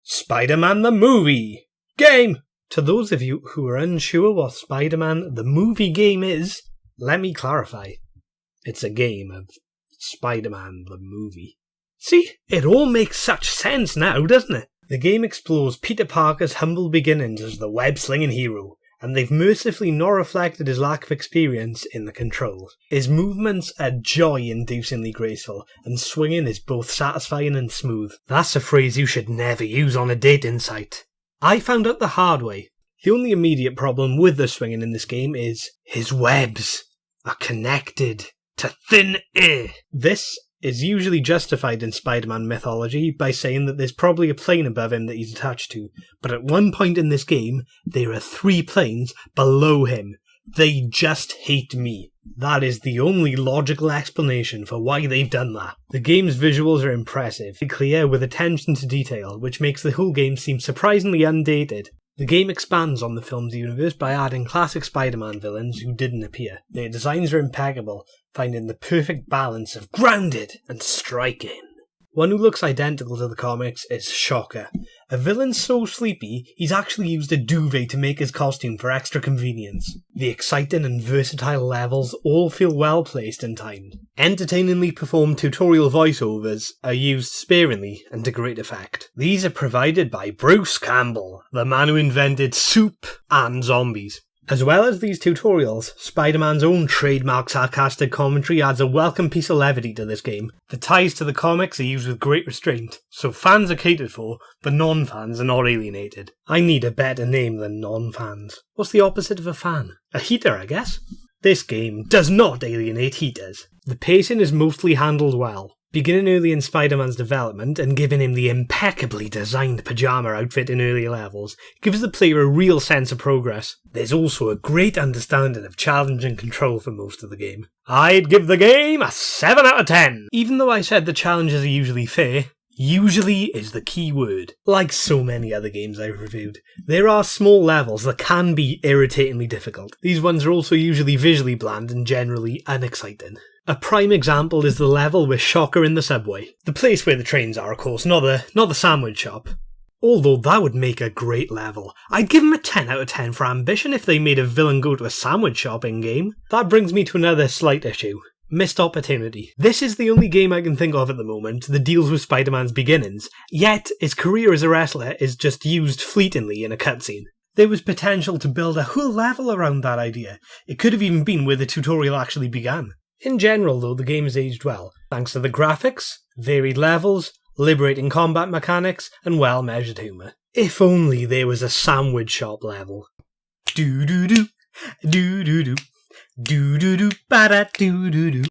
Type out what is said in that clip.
Spider-Man the Movie Game! To those of you who are unsure what Spider-Man the Movie Game is, let me clarify. It's a game of Spider-Man the Movie. See, it all makes such sense now, doesn't it? The game explores Peter Parker's humble beginnings as the web-slinging hero, and they've mercifully not reflected his lack of experience in the controls. His movements are joy-inducingly graceful, and swinging is both satisfying and smooth. That's a phrase you should never use on a dating site. I found out the hard way. The only immediate problem with the swinging in this game is his webs are connected to thin air. This is usually justified in Spider-Man mythology by saying that there's probably a plane above him that he's attached to, but at one point in this game, there are 3 planes below him. They just hate me. That is the only logical explanation for why they've done that. The game's visuals are impressive, clear with attention to detail, which makes the whole game seem surprisingly undated. The game expands on the film's universe by adding classic Spider-Man villains who didn't appear. Their designs are impeccable, finding the perfect balance of grounded and striking. One who looks identical to the comics is Shocker, a villain so sleepy he's actually used a duvet to make his costume for extra convenience. The exciting and versatile levels all feel well placed and timed. Entertainingly performed tutorial voiceovers are used sparingly and to great effect. These are provided by Bruce Campbell, the man who invented soup and zombies. As well as these tutorials, Spider-Man's own trademark sarcastic commentary adds a welcome piece of levity to this game. The ties to the comics are used with great restraint, so fans are catered for, but non-fans are not alienated. I need a better name than non-fans. What's the opposite of a fan? A heater, I guess? This game does not alienate heaters. The pacing is mostly handled well, beginning early in Spider-Man's development and giving him the impeccably designed pyjama outfit in earlier levels gives the player a real sense of progress. There's also a great understanding of challenge and control for most of the game. I'd give the game a 7 out of 10! Even though I said the challenges are usually fair, usually is the key word. Like so many other games I've reviewed, there are small levels that can be irritatingly difficult. These ones are also usually visually bland and generally unexciting. A prime example is the level with Shocker in the subway. The place where the trains are, of course, not the sandwich shop. Although that would make a great level. I'd give them a 10 out of 10 for ambition if they made a villain go to a sandwich shop in-game. That brings me to another slight issue. Missed opportunity. This is the only game I can think of at the moment that deals with Spider-Man's beginnings, yet his career as a wrestler is just used fleetingly in a cutscene. There was potential to build a whole level around that idea. It could have even been where the tutorial actually began. In general, though, the game has aged well, thanks to the graphics, varied levels, liberating combat mechanics, and well-measured humour. If only there was a sandwich shop level. Do-do-do, do-do-do, do-do-do, ba-da-do-do-do.